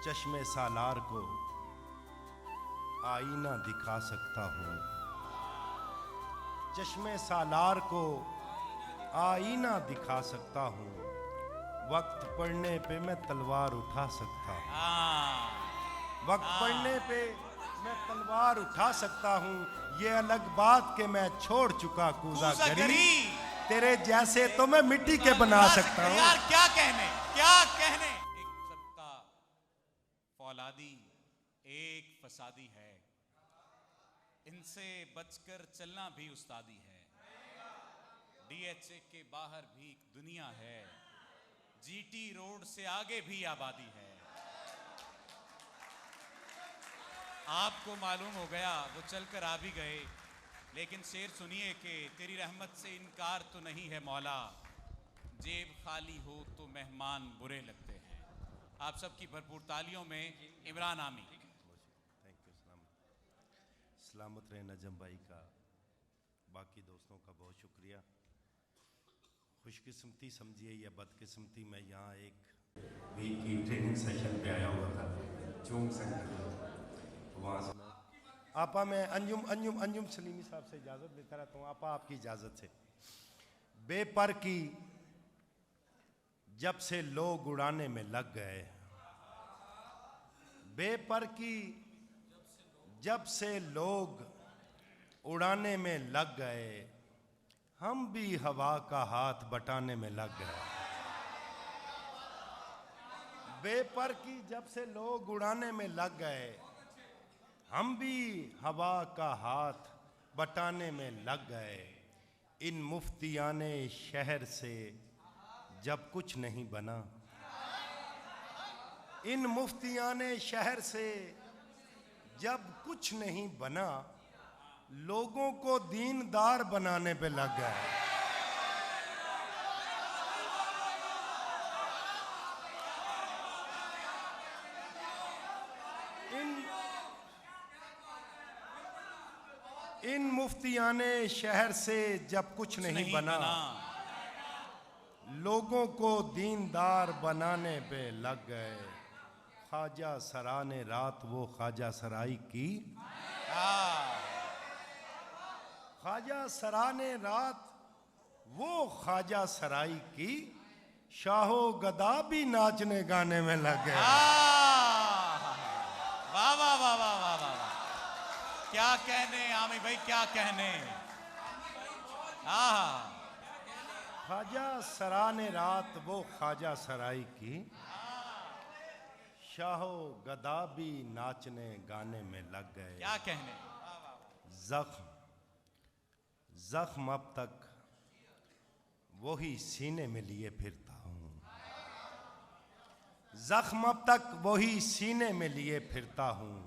चश्मे सालार को आईना दिखा सकता हूँ, चश्मे सालार को आईना दिखा सकता हूँ, वक्त पड़ने पे मैं तलवार उठा सकता हूँ, वक्त पड़ने पे मैं तलवार उठा सकता हूँ। ये अलग बात के मैं छोड़ चुका कूजा गरी, तेरे जैसे तो मैं मिट्टी के बना सकता हूँ। यार क्या कहने, क्या कहने। एक सबका फौलादी एक फसादी है, इनसे बचकर चलना भी उस्तादी है। डीएचए के बाहर भी एक दुनिया है, जीटी रोड से आगे भी आबादी है। आपको मालूम हो गया, वो चलकर आ भी गए, लेकिन शेर सुनिए कि तेरी रहमत से इनकार तो नहीं है मौला, जेब खाली हो तो मेहमान बुरे लगते हैं। आप सबकी भरपूर तालियों में इमरान आमी। Thank you. सलामत रहे नजम भाई का, बाकी दोस्तों का बहुत शुक्रिया। खुशकिस्मती समझिए या बदकिस्मती, मैं यहाँ एक वीक की ट्रेनिंग सेशन पे आया हुआ था चूंग सेंटर, वहाँ से आपा मैं अंजुम सलीमी साहब से इजाज़त लेता रहता हूँ। आपा आपकी इजाज़त से, बेपर की जब से लोग उड़ाने में लग गए, बेपर की जब से लोग उड़ाने में लग गए, हम भी हवा का हाथ बटाने में लग गए। बेपर की जब से लोग उड़ाने में लग गए, हम भी हवा का हाथ बटाने में लग गए। इन मुफ्तियाने शहर से जब कुछ नहीं बना, इन मुफ्तियाने शहर से जब कुछ नहीं बना, लोगों को दीनदार बनाने पे लग गए। इन मुफ्तियाने शहर से जब कुछ नहीं बना, लोगों को दीनदार बनाने पे लग गए। ख्वाजा सराने रात वो ख्वाजा सराई की, ख्वाजा सराने रात वो ख्वाजा सराई की, शाहो गदा भी नाचने गाने में लग गए। वाह वाह वाह वाह वाह वाह, क्या कहने आमी भाई, क्या कहने। ख्वाजा सराने रात वो ख्वाजा सराई की, शाहो गदा भी नाचने गाने में लग गए। क्या कहने। जख्म जख्म अब तक वही सीने में लिए फिरता हूँ, जख्म अब तक वही सीने में लिए फिरता हूँ,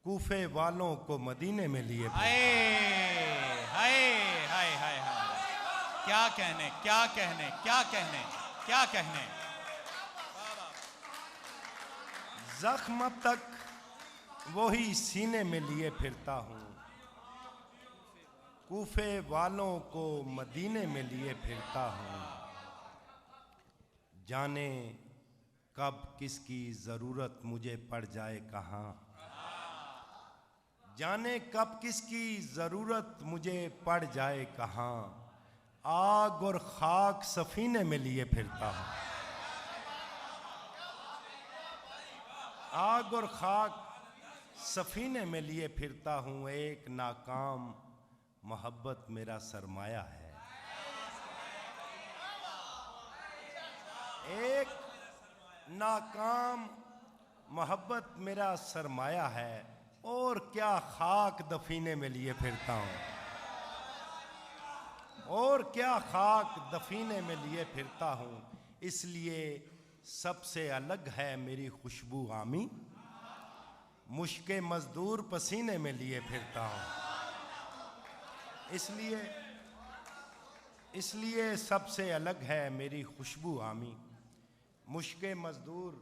कूफे वालों को मदीने में लिए फिरता हूँ। हाय हाय हाय हाय, क्या कहने, क्या कहने, क्या कहने, क्या कहने। जख्म अब तक वही सीने में लिए फिरता हूँ, कूफे वालों को मदीने में लिए फिरता हूँ। जाने कब किसकी ज़रूरत मुझे पड़ जाए कहाँ, जाने कब किसकी ज़रूरत मुझे पड़ जाए कहाँ, आग और खाक सफीने में लिए फिरता हूँ, आग और खाक सफीने में लिए फिरता हूँ। एक नाकाम मोहब्बत मेरा सरमाया है, एक नाकाम मोहब्बत मेरा सरमाया है, और क्या खाक दफीने में लिए फिरता हूँ, और क्या खाक दफीने में लिए फिरता हूँ। इसलिए सबसे अलग है मेरी खुशबू आमी, मुश्के मजदूर पसीने में लिए फिरता हूँ। इसलिए सबसे अलग है मेरी खुशबू आमी, मुश्के मजदूर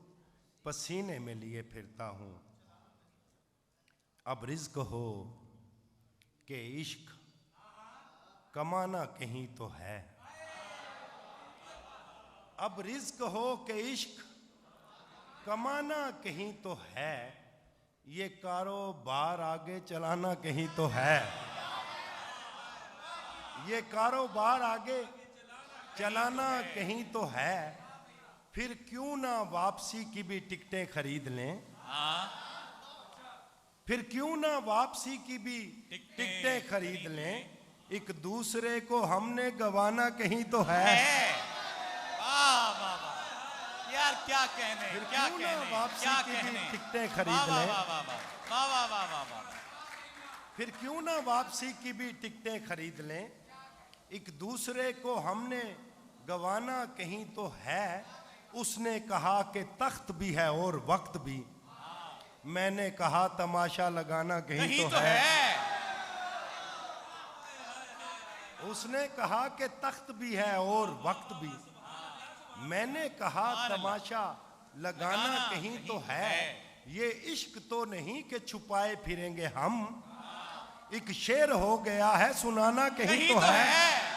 पसीने में लिए फिरता हूँ। अब रिज़्क हो कि इश्क कमाना कहीं तो है, अब रिज़्क हो कि इश्क कमाना कहीं तो है, ये कारोबार आगे चलाना कहीं तो है। ये कारोबार आगे चलाना कहीं तो है, फिर क्यों ना वापसी की भी टिकटें खरीद लें। फिर क्यों ना वापसी की भी टिकटें खरीद लें, एक दूसरे को हमने गवाना कहीं तो है। वाह वाह वाह यार, क्या कहने, फिर क्या क्यों ना कहने, वापसी क्या की भी कहने। टिकटें खरीद वाह वाह लें। वाह वाह वाह वाह वाह वाह वाह। फिर क्यों ना वापसी की भी टिकटें खरीद लें, एक दूसरे को हमने गवाना कहीं तो है। उसने कहा कि तख्त भी है और वक्त भी, मैंने कहा तमाशा लगाना कहीं तो है। उसने कहा कि तख्त भी है और वक्त भी, मैंने कहा तमाशा लगाना कहीं तो है। ये इश्क तो नहीं कि छुपाए फिरेंगे हम, एक शेर हो गया है सुनाना कहीं तो है।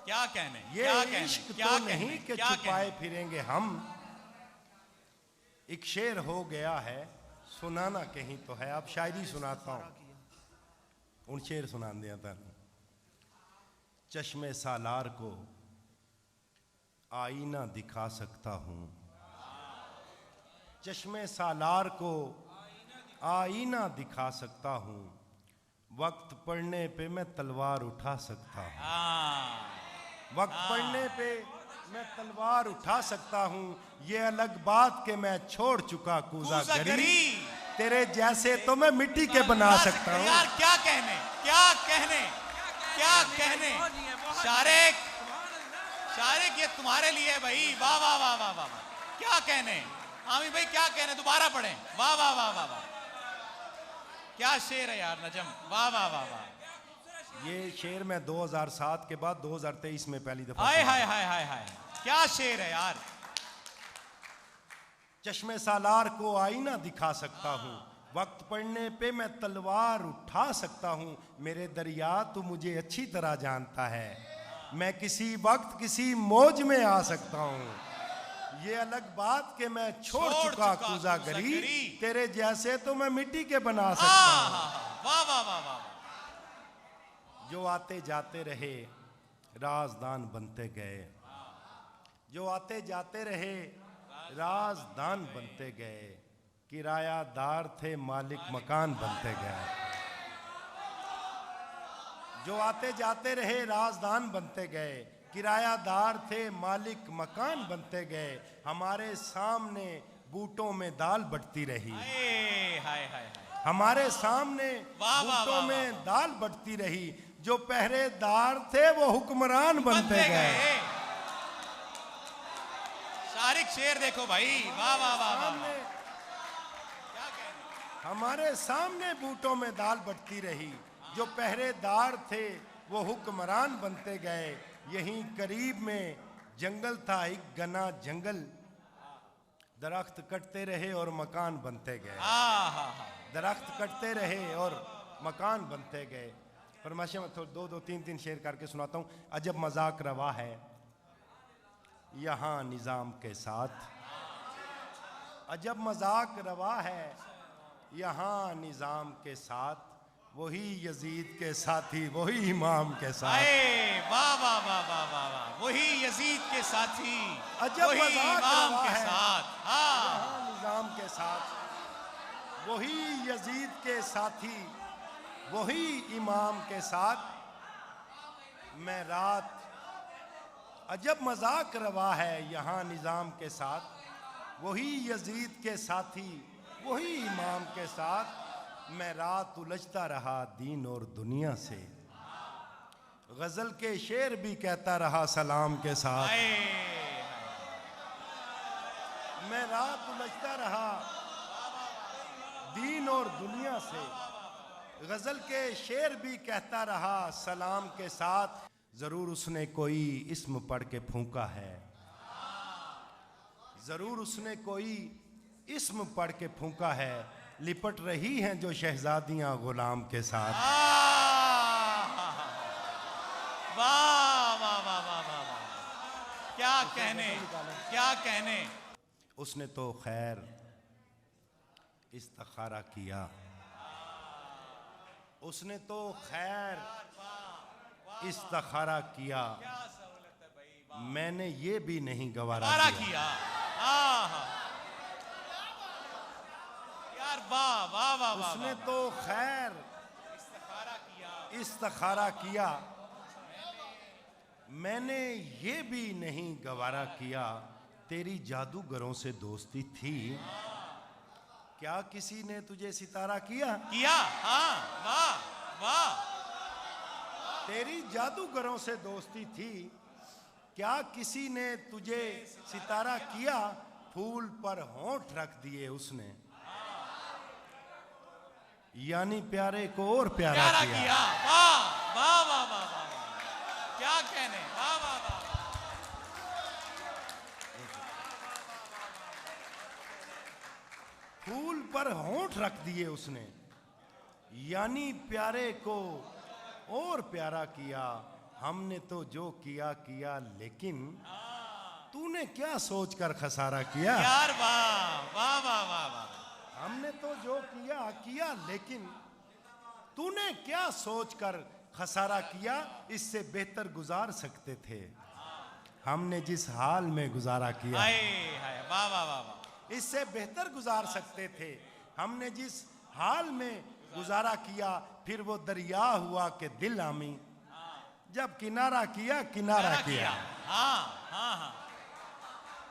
क्या कहने, ये क्या कहने, इश्क क्या तो कहने, नहीं कि क्या छुपाए कहने। फिरेंगे हम, एक शेर हो गया है सुनाना कहीं तो है। अब शायरी सुनाता हूं, उन शेर सुना दिया था। चश्मे सालार को आईना दिखा सकता हूं, चश्मे सालार को आईना दिखा सकता हूं, वक्त पड़ने पे मैं तलवार उठा सकता हूं। वक्त पड़ने पे मैं तलवार उठा सकता हूं, ये अलग बात के मैं छोड़ चुका कूजा गरी, तेरे जैसे तो मैं मिट्टी के बना सकता हूं। यार क्या कहने, क्या कहने, क्या कहने। शारिक, शारिक ये तुम्हारे लिए भाई। वाह वाह वाह वाह वाह। क्या कहने आमी भाई, क्या कहने, दोबारा पढ़ें। वाह वाह वाह वाह वाह, क्या शेर है यार नजम। वाह वाह वाह वाह। ये शेर मैं 2007 के बाद 2023 में पहली दफा। हाय हाय हाय हाय हाय, क्या शेर है यार। चश्मे सालार को आईना दिखा सकता हूँ, वक्त पड़ने पे मैं तलवार उठा सकता हूँ, मेरे दरिया तू मुझे अच्छी तरह जानता है, मैं किसी वक्त किसी मौज में आ सकता हूँ, ये अलग बात के मैं छोड़ चुका कूजा गरी, तेरे जैसे तो मैं मिट्टी के बना सकता हूँ। वाह वाह वाह वाह। जो आते जाते रहे राजदान बनते गए, जो आते जाते रहे राजदान बनते गए, किरायादार थे मालिक मकान बनते गए। जो आते जाते रहे राजदान बनते गए, किरायादार थे मालिक मकान बनते गए, हमारे सामने बूटों में दाल बढ़ती रही, हमारे सामने बूटों में दाल बढ़ती रही, जो पहरेदार थे वो हुक्मरान बनते गए। शारिक शेर देखो भाई। वाह वाह वाह वाह। हमारे सामने बूटों में दाल बढ़ती रही, जो पहरेदार थे वो हुक्मरान बनते गए। यहीं करीब में जंगल था एक घना जंगल, दरख्त कटते रहे और मकान बनते गए, दरख्त कटते रहे और मकान बनते गए। फरमाइश में दो दो तीन तीन शेर करके सुनाता हूँ। अजब मजाक रवा है यहाँ निज़ाम के साथ, अजब मजाक रवा है यहाँ निज़ाम के साथ, वही यजीद के साथी वही इमाम के साथ। वाह वाह वाह वाह वाह वाह, वही यजीद के साथी अजब वही इमाम के साथ। यहाँ निज़ाम के साथ, वही यजीद के साथी वही इमाम के साथ, मैं रात अजब मजाक रवा है यहाँ निज़ाम के साथ, वही यजीद के साथी वही इमाम के साथ, मैं रात उलझता रहा दीन और दुनिया से, गजल के शेर भी कहता रहा सलाम के साथ। मैं रात उलझता रहा दीन और दुनिया से, गजल के शेर भी कहता रहा सलाम के साथ। जरूर उसने कोई इस्म पढ़ के फूंका है, जरूर उसने कोई इस्म पढ़ के फूंका है, लिपट रही हैं जो शहजादियां गुलाम के साथ। वाह वाह वाह वाह वाह वाह। क्या कहने, क्या कहने। उसने तो खैर इस्तिखारा किया, उसने तो खैर इस्तिखारा किया, मैंने ये भी नहीं गवारा किया। यार वाह वाह वाह। उसने तो खैर इस्तिखारा किया, मैंने ये भी नहीं गवारा किया, तेरी जादूगरों से दोस्ती थी, क्या किसी ने तुझे सितारा किया? किया। हाँ वाह वाह। तेरी जादूगरों से दोस्ती थी, क्या किसी ने तुझे सितारा किया? फूल पर होंठ रख दिए उसने, यानी प्यारे को और प्यारा किया। वाह वाह वाह वाह वाह, क्या कहने। वाह वाह वाह। फूल पर होंठ रख दिए उसने, यानी प्यारे को और प्यारा किया। हमने तो जो किया किया, लेकिन तूने क्या सोचकर खसारा किया? यार वाह वाह वाह वाह वाह। हमने तो जो किया किया, लेकिन तूने क्या सोचकर खसारा किया? इससे बेहतर गुजार सकते थे हमने जिस हाल में गुजारा किया। हाय हाय वाह वाह वाह वाह। इससे बेहतर गुजार सकते थे हमने जिस हाल में गुजारा किया। फिर वो दरिया हुआ कि दिल आमी, जब किनारा किया किनारा किया। हाँ हाँ हाँ।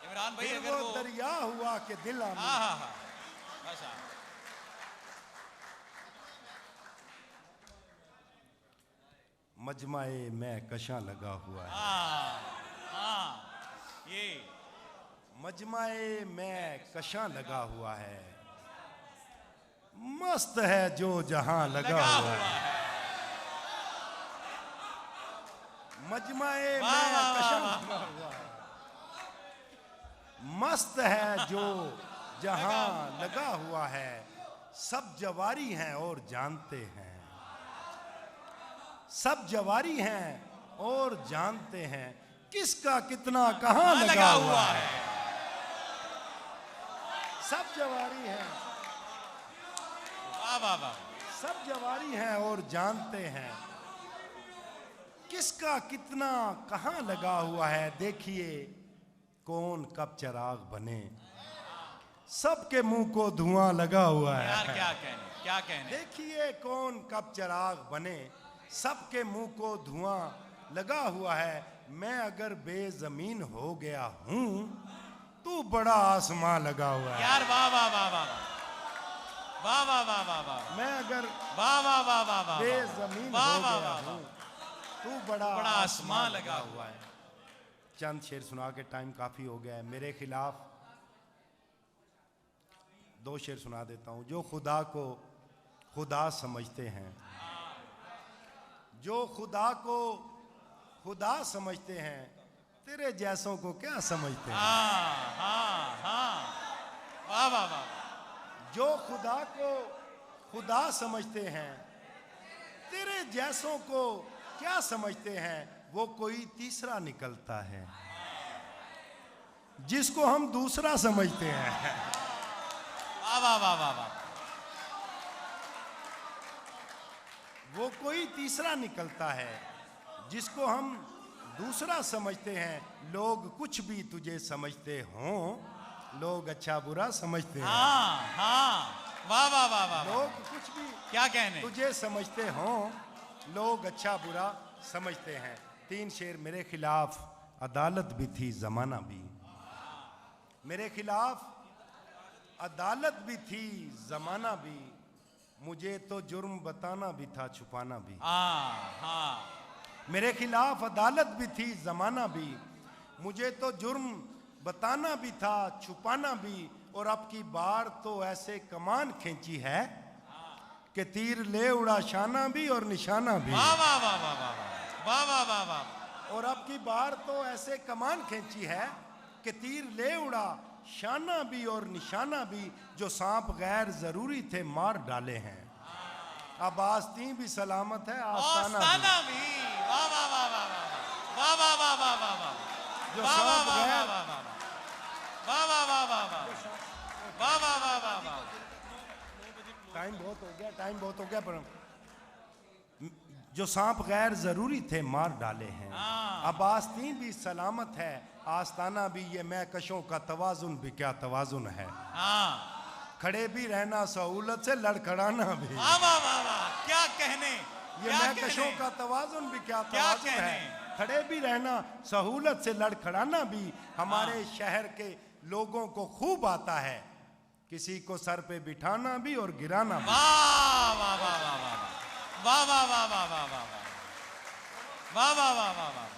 इमरान भाई, फिर अगर वो दरिया हुआ कि दिल आमी। हाँ हाँ हाँ। बस हाँ। मजमाए मैं कशां लगा हुआ है। हाँ ये मजमाए मैं कशां लगा हुआ है, मस्त है जो जहां लगा हुआ है। मजमाए मैं कशां लगा हुआ है, मस्त है जो जहां लगा हुआ है। सब जवारी हैं और जानते हैं, सब जवारी हैं और जानते हैं, किसका कितना कहां लगा हुआ है। सब जवारी हैं, वाह वाह वाह। सब जवारी हैं और जानते हैं, किसका कितना कहां लगा हुआ है। देखिए कौन कब चिराग बने, सबके मुंह को धुआं लगा हुआ है। यार क्या कहने, क्या कहने। देखिए कौन कब चिराग बने, सबके मुंह को धुआं लगा हुआ है। मैं अगर बेजमीन हो गया हूं, तू बड़ा आसमां लगा हुआ है। यार वाह वाह वाह वाह वाह वाह वाह वाह वाह। मैं अगर वाह वाह वाह वाह वाह बेजमीन वाह हो वाह गया वाह हूं, तू बड़ा आसमां लगा हुआ है। चंद शेर सुना के टाइम काफी हो गया है। मेरे खिलाफ 2 शेर सुना देता हूं। जो खुदा को खुदा समझते हैं, जो खुदा को खुदा समझते हैं, तेरे जैसों को क्या समझते हैं। हाँ हाँ हाँ वाह वाह वाह। जो खुदा को खुदा समझते हैं, तेरे जैसों को क्या समझते हैं। वो कोई तीसरा निकलता है जिसको हम दूसरा समझते हैं। वाह वाह वाह वाह वाह। वो कोई तीसरा निकलता है जिसको हम दूसरा समझते हैं। लोग कुछ भी तुझे समझते हों, लोग अच्छा बुरा समझते हैं। हाँ हाँ वाह वाह वाह वाह। लोग कुछ भी क्या कहने। तुझे समझते हों, लोग अच्छा बुरा समझते हैं। 3 शेर। मेरे खिलाफ अदालत भी थी, जमाना भी। मेरे खिलाफ अदालत भी थी, जमाना भी। मुझे तो जुर्म बताना भी था, छुपाना भी। हाँ हाँ। मेरे खिलाफ अदालत भी थी, जमाना भी। मुझे तो जुर्म बताना भी था, छुपाना भी। और अब की बार तो ऐसे कमान खींची है कि तीर ले उड़ा शाना भी और निशाना भी। वाह वाह वाह वाह वाह वाह वाह वाह वाह। और अब की बार तो ऐसे कमान खींची है कि तीर ले उड़ा शाना भी और निशाना भी। जो सांप गैर जरूरी थे मार डाले हैं, अब आस्तीन भी सलामत है, आस्ताना भी। भी। वाह वाह वाह वाह वाह वाह वाह वाह वाह वाह। जो वाह वाह सांप वाह गैर वाह वाह वाह वाह वाह वाह वाह वाह वाह वाह वाह वाह। टाइम बहुत हो गया पर जो सांप गैर जरूरी थे मार डाले हैं। अब आस्तीन भी सलामत है, आस्ताना भी, ये महकशों का तवाजुन भी क्या तवाजुन है। खड़े भी रहना सहूलत से, लड़खड़ाना भी। वाह वाह वाह वाह, क्या कहने, ये महकशों का तवाजुन भी क्या तवाजुन है। खड़े भी रहना सहूलत से, लड़खड़ाना भी हमारे शहर के लोगों को खूब आता है। किसी को सर पे बिठाना भी और गिराना भी। वाह वाह वाह वाह वाह वाह वाह वाह वाह वाह वाह वाह वाह वाह वाह वाह वाह।